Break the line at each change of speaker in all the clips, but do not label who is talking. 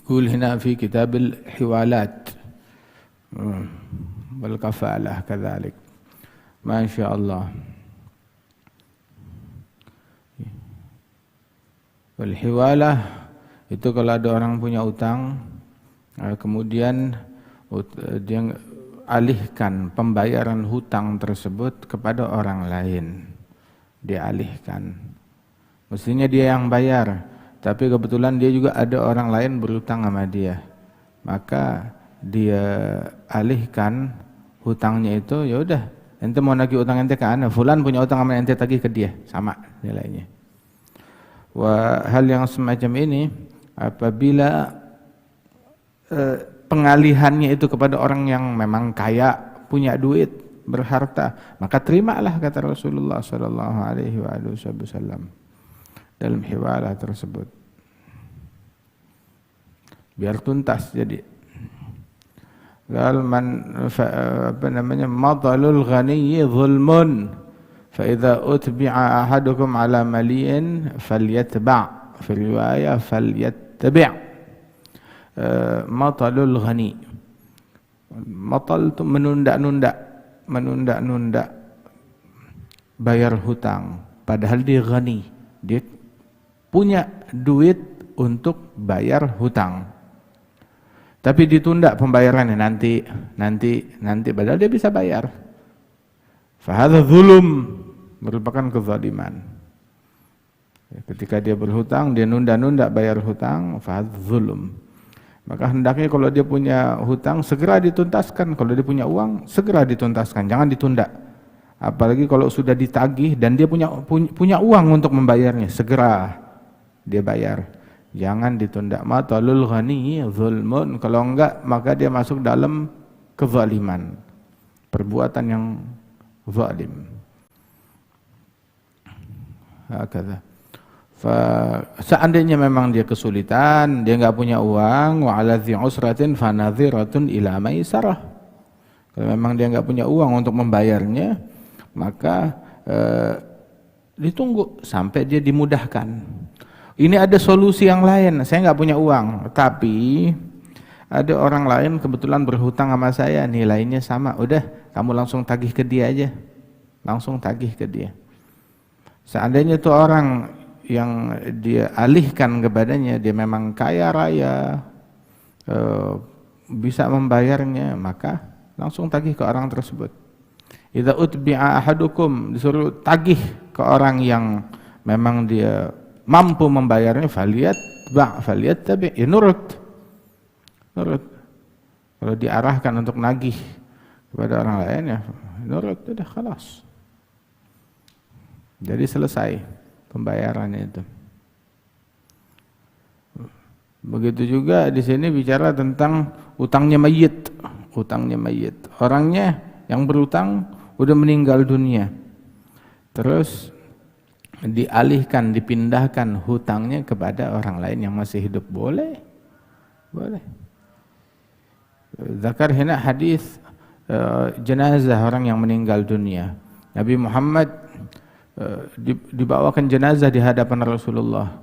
يقول هنا في كتاب الحوالات والكفالة كذلك. ما شاء الله. Walhiwalah itu kalau ada orang punya utang, kemudian dia alihkan pembayaran hutang tersebut kepada orang lain. Dia alihkan. Mestinya dia yang bayar, tapi kebetulan dia juga ada orang lain berhutang sama dia. Maka dia alihkan hutangnya itu, ya udah, ente mau nagih utang ente ke ana, fulan punya utang sama ente tagih ke dia, sama nilainya. Wah, hal yang semacam ini apabila pengalihannya itu kepada orang yang memang kaya, punya duit, berharta, maka terimalah kata Rasulullah sallallahu alaihi wasallam dalam hiwalah tersebut. Biar tuntas jadi. Qal madalul ghaniyyi zulmun. فإذا أتبع أحدكم على مليء فليتبع في الرواية فليتبع مطل الغني. Matal itu menunda bayar hutang, padahal dia ghani, dia punya duit untuk bayar hutang, tapi ditunda pembayarannya nanti, padahal dia bisa bayar. Fahadha zulum, merupakan kezaliman. Ketika dia berhutang, dia nunda-nunda bayar hutang, fahadha zulum. Maka hendaknya kalau dia punya hutang segera dituntaskan, kalau dia punya uang segera dituntaskan, jangan ditunda. Apalagi kalau sudah ditagih dan dia punya uang untuk membayarnya, segera dia bayar. Jangan ditunda. Matalul ghani zulmun, kalau enggak maka dia masuk dalam kezaliman, perbuatan yang zalim. Hakadha. Seandainya memang dia kesulitan, dia enggak punya uang, wa 'ala dzi usratin fanadhiratun ila maisarah. Kalau memang dia enggak punya uang untuk membayarnya, maka ditunggu sampai dia dimudahkan. Ini ada solusi yang lain, saya enggak punya uang, tapi ada orang lain kebetulan berhutang sama saya, nilainya sama, udah kamu langsung tagih ke dia aja, langsung tagih ke dia. Seandainya itu orang yang dia alihkan kepadanya, dia memang kaya raya, bisa membayarnya, maka langsung tagih ke orang tersebut. Idza utbi'a ahadukum, disuruh tagih ke orang yang memang dia mampu membayarnya, falyattabi', nurut. Kalau diarahkan untuk nagih kepada orang lain, ya nurut, sudah khalas. Jadi selesai pembayarannya itu. Begitu juga di sini bicara tentang utangnya mayit, orangnya yang berutang udah meninggal dunia, terus dialihkan, dipindahkan hutangnya kepada orang lain yang masih hidup, boleh. Zakar hina hadis jenazah orang yang meninggal dunia. Nabi Muhammad dibawakan jenazah di hadapan Rasulullah.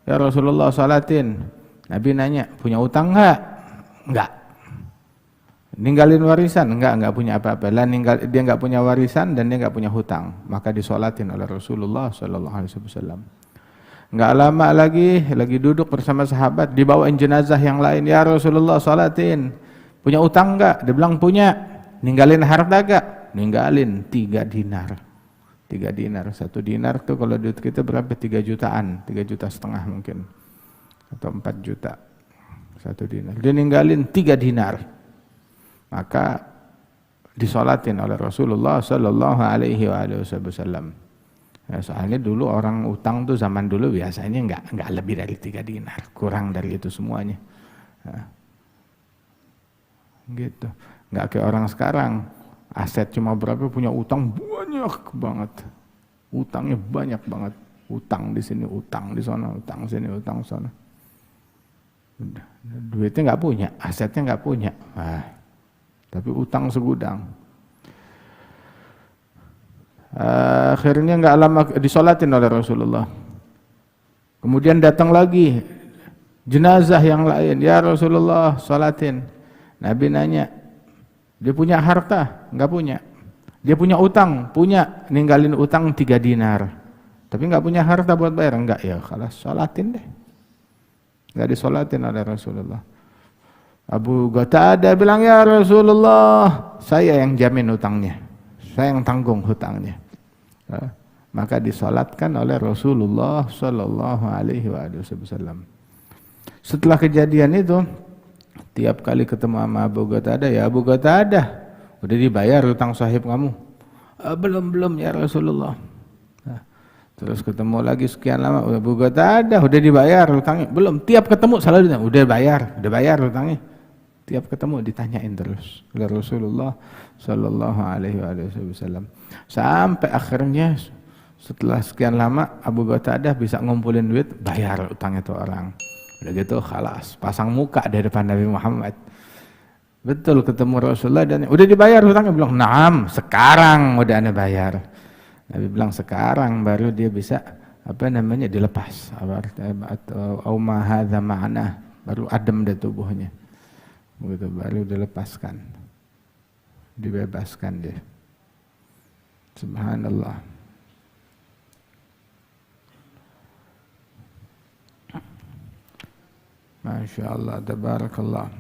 Ya Rasulullah, salatin. Nabi nanya, punya utang enggak? Enggak. Ninggalin warisan? Enggak punya apa-apa. Dia enggak punya warisan dan dia enggak punya hutang. Maka disolatin oleh Rasulullah sallallahu alaihi wasallam. Enggak lama lagi duduk bersama sahabat, dibawain jenazah yang lain. Ya Rasulullah, salatin. Punya utang enggak? Dia bilang punya. Ninggalin harta enggak? Ninggalin 3 dinar. 3 dinar. 1 dinar tuh kalau duit kita berapa? 3 jutaan, 3,5 juta mungkin. Atau 4 juta. 1 dinar. Dia ninggalin 3 dinar. Maka disolatin oleh Rasulullah sallallahu alaihi wasallam. Ya, soalnya dulu orang utang tuh zaman dulu biasanya enggak lebih dari 3 dinar, kurang dari itu semuanya. Nah, gitu. Enggak kayak orang sekarang, aset cuma berapa, punya utang banyak banget. Utangnya banyak banget. Utang di sini, utang di sana, utang sini, utang sana. Udah, duitnya enggak punya, asetnya enggak punya. Nah, tapi utang segudang. Akhirnya enggak lama disolatin oleh Rasulullah. Kemudian datang lagi Jenazah yang lain, ya Rasulullah salatin. Nabi nanya, dia punya harta? Enggak punya. Dia punya utang? Punya. Ninggalin utang 3 dinar. Tapi enggak punya harta buat bayar? Enggak. Ya kalah, salatin deh. Enggak disolatin oleh Rasulullah. Abu Qatadah bilang, ya Rasulullah, saya yang jamin hutangnya, saya yang tanggung hutangnya. Maka disolatkan oleh Rasulullah Sallallahu Alaihi Wasallam. Setelah kejadian itu, tiap kali ketemu sama Abu Qatadah, ya Abu Qatadah, udah dibayar hutang sahib kamu? Belum ya Rasulullah. Terus ketemu lagi sekian lama, Abu Qatadah, udah dibayar hutangnya? Belum. Tiap ketemu selalu ditanya, udah bayar hutangnya. Tiap ketemu ditanyain terus oleh Rasulullah Sallallahu Alaihi Wasallam. Sampai akhirnya setelah sekian lama Abu Qatadah bisa ngumpulin duit, bayar utang itu orang. Udah gitu khalas, pasang muka di depan Nabi Muhammad. Betul ketemu Rasulullah dan udah dibayar hutangnya? Bilang, "Naam, sekarang udah Anda bayar." Nabi bilang sekarang baru dia bisa dilepas atau auma hadza ma'ana, baru adem deh tubuhnya. Begitu baru dilepaskan, dibebaskan dia. Subhanallah. Masya Allah, tabarakallah.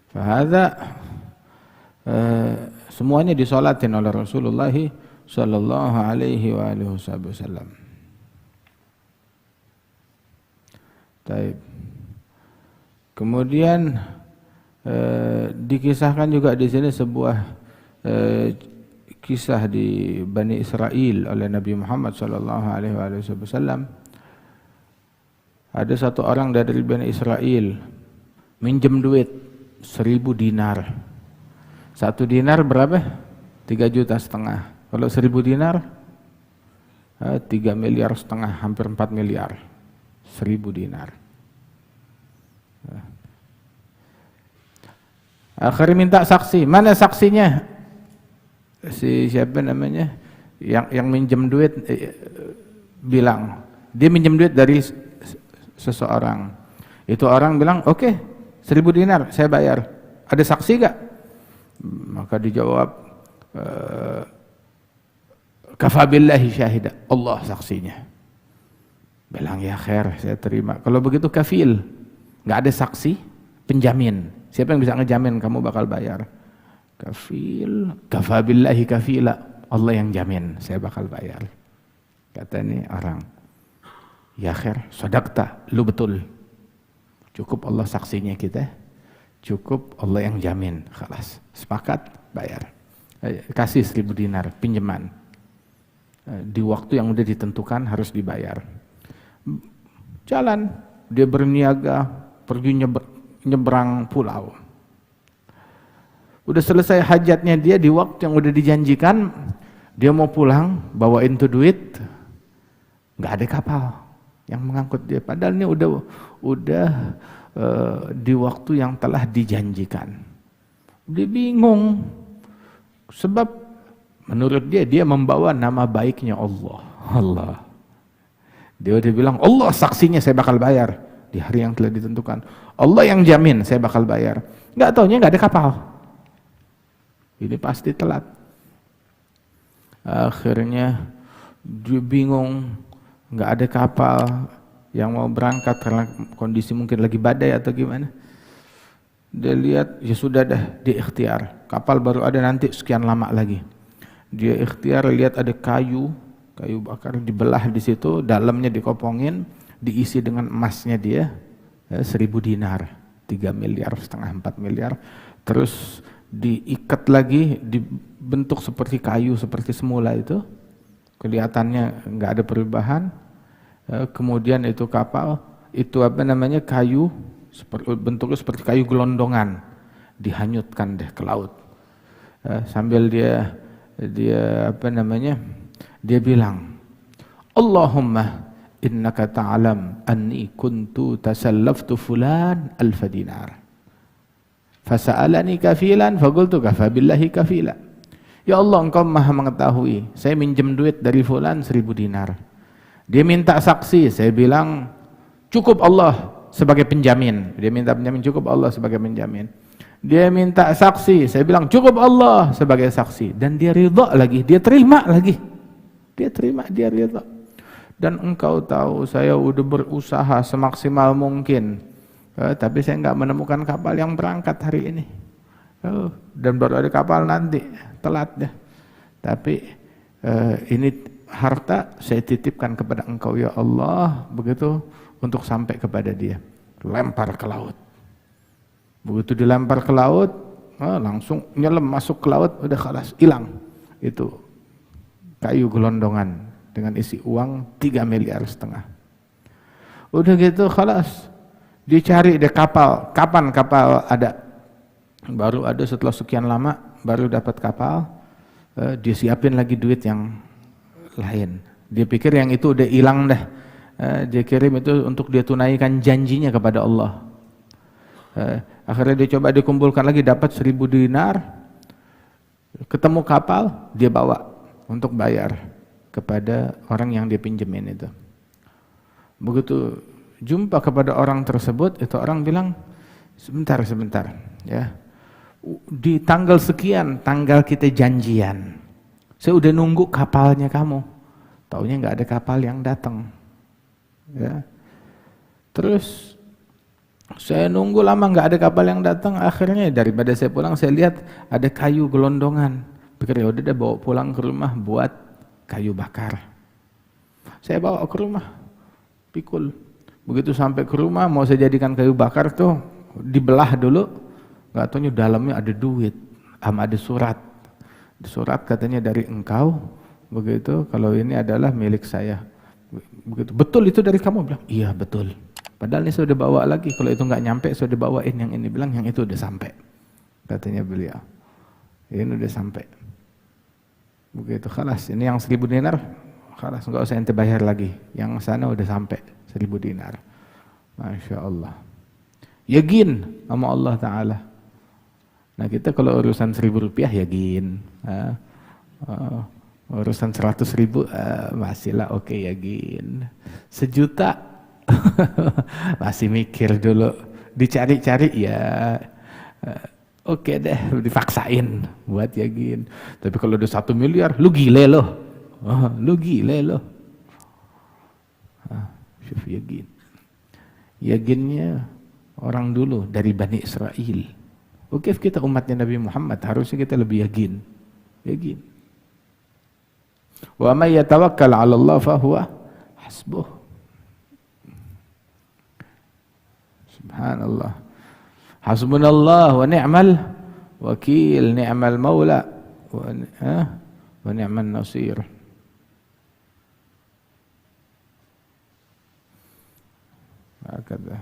Fahadha semuanya disolatin oleh Rasulullah Sallallahu Alaihi Wasallam. Taib. Kemudian dikisahkan juga di sini sebuah kisah di Bani Israel oleh Nabi Muhammad Sallallahu Alaihi Wasallam. Ada satu orang dari Bani Israel minjem duit 1.000 dinar. 1 dinar berapa? 3,5 juta. Kalau 1.000 dinar 3,5 miliar, hampir 4 miliar. 1.000 dinar. Akhirnya minta saksi. Mana saksinya? Si siapa namanya? Yang minjem duit bilang dia minjem duit dari seseorang. Itu orang bilang, "Oke, 1.000 dinar saya bayar. Ada saksi gak?" Maka dijawab, "Kafa billahi syahida." Allah saksinya. Bilang, "Ya khair, saya terima." Kalau begitu kafil, gak ada saksi, penjamin. Siapa yang bisa ngejamin kamu bakal bayar? Kafil, kafa billahi kafila. Allah yang jamin, saya bakal bayar. Kata ini orang, "Ya khair, sadaqta, lu betul. Cukup Allah saksinya kita, cukup Allah yang jamin." Khalas, sepakat, bayar. Kasih 1.000 dinar, pinjaman. Di waktu yang udah ditentukan harus dibayar. Jalan, dia berniaga, pergi nyebrang pulau. Udah selesai hajatnya dia di waktu yang udah dijanjikan, dia mau pulang, bawain tuh duit, nggak ada kapal yang mengangkut dia. Padahal ini udah di waktu yang telah dijanjikan. Dia bingung, sebab menurut dia membawa nama baiknya Allah. Dia udah bilang, Allah saksinya saya bakal bayar di hari yang telah ditentukan. Allah yang jamin saya bakal bayar. Nggak taunya nggak ada kapal. Ini pasti telat. Akhirnya dia bingung, nggak ada kapal yang mau berangkat karena kondisi mungkin lagi badai atau gimana. Dia lihat, ya sudah dah, dia ikhtiar. Kapal baru ada nanti sekian lama lagi. Dia ikhtiar, lihat ada kayu bakar dibelah di situ, dalamnya dikopongin, diisi dengan emasnya dia. 1.000 dinar, 3,5 miliar, 4 miliar, terus diikat lagi, dibentuk seperti kayu seperti semula itu, kelihatannya nggak ada perubahan. Kemudian itu kapal, itu kayu, bentuknya seperti kayu gelondongan, dihanyutkan deh ke laut. Sambil dia bilang, Allahumma innaka ta'lam anni kuntu tasallaftu fulan 1,000 dinar fasa'alani kafilan faqultu kafa billahi kafila. Ya Allah, engkau maha mengetahui, saya minjem duit dari fulan 1.000 dinar. Dia minta saksi, saya bilang cukup Allah sebagai penjamin. Dia minta penjamin, cukup Allah sebagai penjamin. Dia minta saksi, saya bilang cukup Allah sebagai saksi. Dan dia ridha lagi, dia terima lagi. Dia terima, dia ridha. Dan engkau tahu saya udah berusaha semaksimal mungkin, tapi saya nggak menemukan kapal yang berangkat hari ini. Dan baru ada kapal nanti, telat deh. Tapi ini harta saya titipkan kepada engkau ya Allah, begitu, untuk sampai kepada dia. Lempar ke laut. Begitu dilempar ke laut, langsung nyelam masuk ke laut, udah khalas, hilang. Itu kayu gelondongan dengan isi uang 3,5 miliar. Udah gitu khalas, dicari deh kapal. Kapan kapal ada? Baru ada setelah sekian lama, baru dapat kapal. Dia siapin lagi duit yang lain. Dia pikir yang itu udah hilang dah. Dia kirim itu untuk dia tunaikan janjinya kepada Allah. Akhirnya dia coba dikumpulkan lagi, dapat 1.000 dinar. Ketemu kapal, dia bawa untuk bayar kepada orang yang dia pinjemin itu. Begitu jumpa kepada orang tersebut, itu orang bilang, sebentar ya, di tanggal sekian, tanggal kita janjian, saya udah nunggu kapalnya kamu, taunya nggak ada kapal yang datang, ya. Terus saya nunggu lama nggak ada kapal yang datang, akhirnya daripada saya pulang saya lihat ada kayu gelondongan, pikir ya udah deh bawa pulang ke rumah buat kayu bakar. Saya bawa ke rumah, pikul. Begitu sampai ke rumah mau saya jadikan kayu bakar tuh, dibelah dulu, nggak taunya dalamnya ada duit, ada surat. Surat katanya dari engkau, begitu, kalau ini adalah milik saya. Begitu, betul itu dari kamu? Bilang, iya betul. Padahal ini sudah bawa lagi, kalau itu nggak nyampe sudah bawain yang ini. Bilang yang itu udah sampai, katanya beliau. Ini udah sampai. Begitu, khalas. Ini yang 1.000 dinar, khalas, nggak usah ente bayar lagi. Yang sana udah sampai 1.000 dinar. Masya Allah. Yakin sama Allah Ta'ala. Nah kita kalau urusan 1.000 rupiah yakin. Urusan 100.000 masih lah oke, yakin. 1 juta masih mikir dulu, dicari-cari ya oke deh, dipaksain buat yakin. Tapi kalau udah 1 miliar, lu gile loh, lu gile loh. Syuf yakin. Yakinnya orang dulu dari Bani Israel. Oke, kita umatnya Nabi Muhammad harusnya kita lebih yakin. Yakin. Wa may yatawakkal 'ala Allah fa huwa hasbuh. Subhanallah. Hasbunallah wa ni'mal wakil, ni'mal maula wa ni'man nasir. Hakadha.